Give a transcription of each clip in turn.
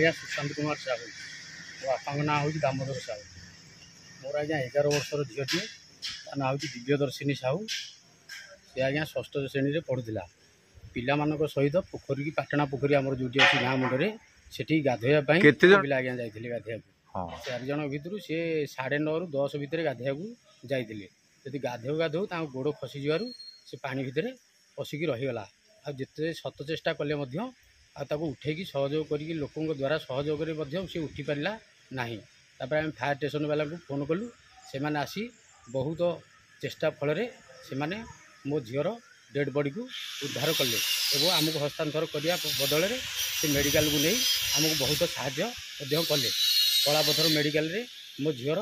आज्ञा सुशांत कुमार साहू मो बापा ना हूँ दामोदर साहू मोर आज्ञा 11 वर्षर झीटी ता ना हूँ दिव्यदर्शिनी साहू सी आज्ञा 6ठ श्रेणी पढ़ुला पिला सहित पोखरी की पाटना पोखरी आम जो अच्छी गाँ मुंडे से गाधोवाई पिला आज्ञा जाइए गाधोक 4 जन भितर सी 9:30 ରୁ 10 भितर गाधोक जाइए जदि गाधो गाधो गोड़ खसीज से पानी भितर पशिकी रहीगला आते शत चेष्टा कले उठेकी सहयोग कर लोकों द्वारा सहयोग से उठी पारा ना आम फायर स्टेशन वाला को फोन कलु से मैंने आसी बहुत चेष्टा फल से मैंने मो झीर डेड बॉडी को उद्धार कले और आमको हस्तांतर करने बदल से मेडिकल को नहीं आमको बहुत साहाय्य कले कलापथर मेडिकल रे मो झीर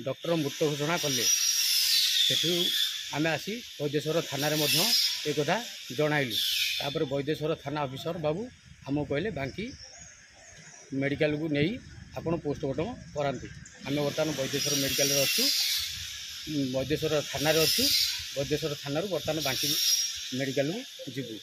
डॉक्टर मृत घोषणा कले से आम आसी वैद्येश्वर थाना एक कथा जनइलु तापर वैद्येश्वर थाना ऑफिसर बाबू आमको कहले बांकी मेडिकल को नहीं आपड़ पोस्टमार्टम कराते आम बर्तमान वैद्येश्वर मेडिकल अच्छु वैद्येश्वर थाना अच्छु वैद्येश्वर थाना बर्तमान बांकी मेडिकल को जीवु।